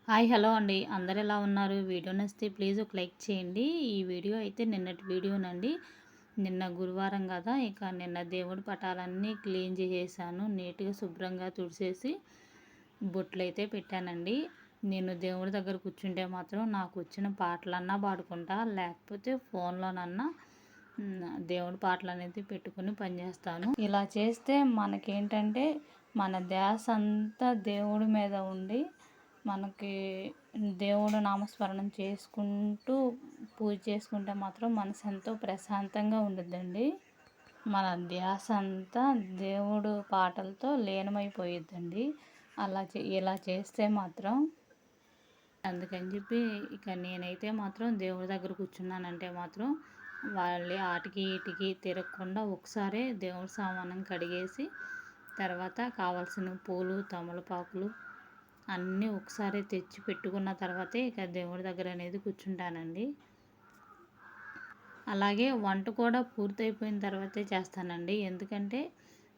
Hi hello అండి, అందరు ఎలా ఉన్నారు? వీడియో నచ్చితే ప్లీజ్ ఒక లైక్ చేయండి. ఈ వీడియో అయితే నిన్నటి వీడియోనండి. నిన్న గురువారం కదా, ఇక నిన్న దేవుడి పటాలన్నీ క్లీన్ చేసేసాను. నీట్గా శుభ్రంగా తుడిచేసి బొట్లు అయితే పెట్టానండి. నేను దేవుడి దగ్గర కూర్చుంటే మాత్రం నాకు వచ్చిన పాటలన్నా పాడుకుంటా, లేకపోతే ఫోన్లోనన్నా దేవుడి పాటలు అనేది పెట్టుకుని పనిచేస్తాను. ఇలా చేస్తే మనకేంటంటే మన ధ్యాస అంతా దేవుడి మీద ఉండి మనకి దేవుడు నామస్మరణం చేసుకుంటూ పూజ చేసుకుంటే మాత్రం మనసు ఎంతో ప్రశాంతంగా ఉండుద్దండి. మన ధ్యాస అంతా దేవుడు పాటలతో లీనమైపోయిద్దండి. ఇలా చేస్తే మాత్రం అందుకని చెప్పి ఇక నేనైతే మాత్రం దేవుడి దగ్గర కూర్చున్నానంటే మాత్రం వాళ్ళే ఆటికి ఈటికి తిరగకుండా ఒకసారే దేవుడి సామానం కడిగేసి తర్వాత కావాల్సిన పూలు తమలపాకులు అన్నీ ఒకసారి తెచ్చి పెట్టుకున్న తర్వాతే ఇక దేవుడి దగ్గర అనేది కూర్చుంటానండి. అలాగే వంట కూడా పూర్తయిపోయిన తర్వాతే చేస్తానండి. ఎందుకంటే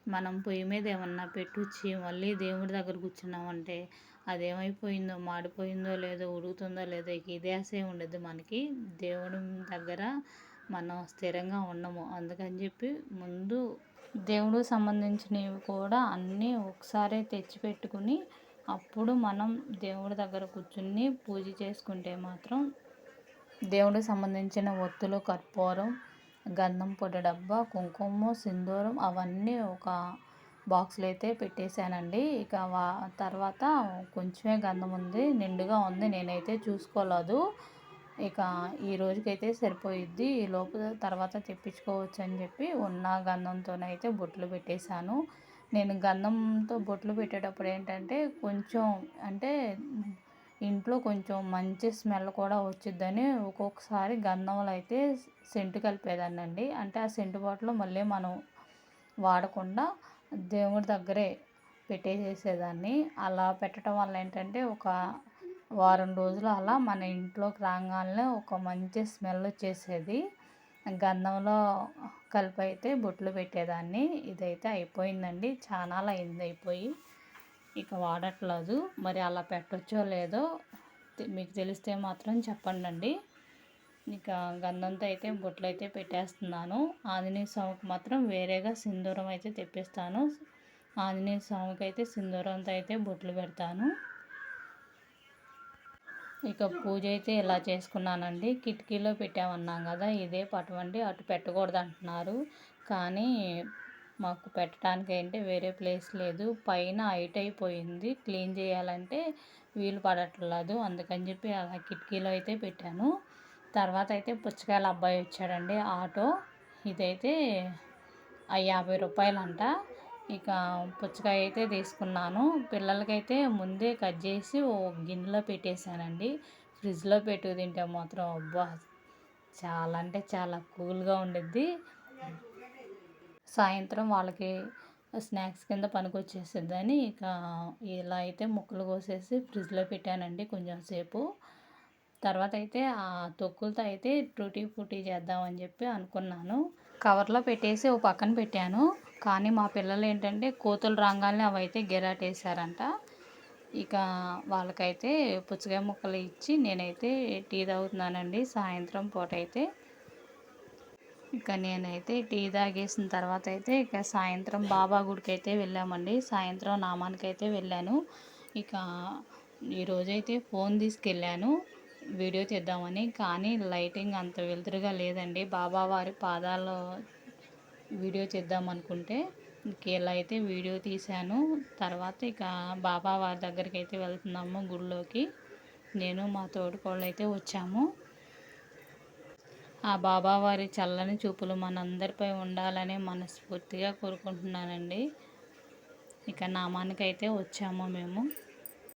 మనం పొయ్యి మీద ఏమన్నా పెట్టొచ్చి మళ్ళీ దేవుడి దగ్గర కూర్చున్నామంటే అదేమైపోయిందో, మాడిపోయిందో లేదో, ఉడుకుతుందో లేదో ఇక ఇదే ఆశే ఉండదు మనకి. దేవుడి దగ్గర మనం స్థిరంగా ఉండము. అందుకని చెప్పి ముందు దేవుడికి సంబంధించినవి కూడా అన్నీ ఒకసారి తెచ్చి పెట్టుకుని అప్పుడు మనం దేవుడి దగ్గర కూర్చుని పూజ చేసుకుంటే మాత్రం దేవుడికి సంబంధించిన ఒత్తులు, కర్పూరం, గంధం పొడి డబ్బా, కుంకుమ, సింధూరం అవన్నీ ఒక బాక్స్లో అయితే పెట్టేశానండి. ఇక తర్వాత కొంచెమే గంధం ఉంది, నిండుగా ఉంది, నేనైతే చూసుకోలేదు. ఇక ఈ రోజుకైతే సరిపోయిద్ది, ఈ లోపు తర్వాత తెప్పించుకోవచ్చు అని చెప్పి ఉన్న గంధంతోనైతే బొట్లు పెట్టేశాను. నేను గంధంతో బొట్లు పెట్టేటప్పుడు ఏంటంటే కొంచెం అంటే ఇంట్లో కొంచెం మంచి స్మెల్ కూడా వచ్చిద్దని ఒక్కొక్కసారి గంధంలో అయితే సెంటు కలిపేదాన్నండి. అంటే ఆ సెంటు బాటిల్ మళ్ళీ మనం వాడకుండా దేవుడి దగ్గరే పెట్టేసేసేదాన్ని. అలా పెట్టడం వల్ల ఏంటంటే ఒక వారం రోజులు అలా మన ఇంట్లోకి రాగానే ఒక మంచి స్మెల్ వచ్చేసేది. గంధంలో కలిపి అయితే బొట్లు పెట్టేదాన్ని. ఇదైతే అయిపోయిందండి, చాలా అయింది అయిపోయి, ఇక వాడట్లేదు. మరి అలా పెట్టచ్చో లేదో మీకు తెలిస్తే మాత్రం చెప్పండి. ఇక గంధంతో అయితే బొట్లు అయితే పెట్టేస్తున్నాను. ఆంజనేయ స్వామికి మాత్రం వేరేగా సింధూరం అయితే తెప్పిస్తాను. ఆంజనేయ స్వామికి అయితే సింధూరంతో అయితే బొట్లు పెడతాను. ఇక పూజ అయితే ఇలా చేసుకున్నానండి. కిటికీలో పెట్టామన్నాం కదా, ఇదే పటం అండి, అటు పెట్టకూడదు అంటున్నారు. కానీ మాకు పెట్టడానికి ఏంటి వేరే ప్లేస్ లేదు, పైన హైట్ అయిపోయింది, క్లీన్ చేయాలంటే వీలు పడట్లేదు. అందుకని చెప్పి అలా కిటికీలో అయితే పెట్టాను. తర్వాత అయితే పుచ్చకాయల అబ్బాయి వచ్చాడండి ఆటో, ఇదైతే 50 రూపాయలంట. ఇక పుచ్చకాయ అయితే తీసుకున్నాను. పిల్లలకైతే ముందే కట్ చేసి ఓ గిన్నెలో పెట్టేశానండి. ఫ్రిడ్జ్లో పెట్టి తింటే మాత్రం అబ్బా చాలా అంటే చాలా కూల్గా ఉండిద్ది. సాయంత్రం వాళ్ళకి స్నాక్స్ కింద పనికొచ్చేసిద్దని ఇక ఇలా అయితే ముక్కలు కోసేసి ఫ్రిడ్జ్లో పెట్టానండి కొంచెం సేపు. తర్వాత అయితే ఆ తొక్కులతో అయితే టూటీ ఫ్రూటీ చేద్దామని చెప్పి అనుకున్నాను. కవర్లో పెట్టేసి ఓ పక్కన పెట్టాను. కానీ మా పిల్లలు ఏంటంటే కోతులు రాగానే అవైతే గిరాటేసారంట. ఇక వాళ్ళకైతే పుచ్చకాయ ముక్కలు ఇచ్చి నేనైతే టీ తాగుతున్నానండి సాయంత్రం పూట అయితే. ఇక నేనైతే టీ తాగేసిన తర్వాత అయితే ఇక సాయంత్రం బాబా గుడికి అయితే వెళ్ళామండి. సాయంత్రం నామానికి అయితే వెళ్ళాను. ఇక ఈరోజైతే ఫోన్ తీసుకెళ్ళాను వీడియో తీద్దామని. కానీ లైటింగ్ అంత వెలుతురుగా లేదండి. బాబావారి పాదాలు వీడియో తీద్దామనుకుంటే ఇలా అయితే వీడియో తీశాను. తర్వాత ఇక బాబావారి దగ్గరికి అయితే వెళ్తున్నాము గుడిలోకి. నేను మా తోడుకోళ్ళు అయితే వచ్చాము. ఆ బాబావారి చల్లని చూపులు మనందరిపై ఉండాలని మనస్ఫూర్తిగా కోరుకుంటున్నానండి. ఇక నామానికైతే వచ్చాము మేము.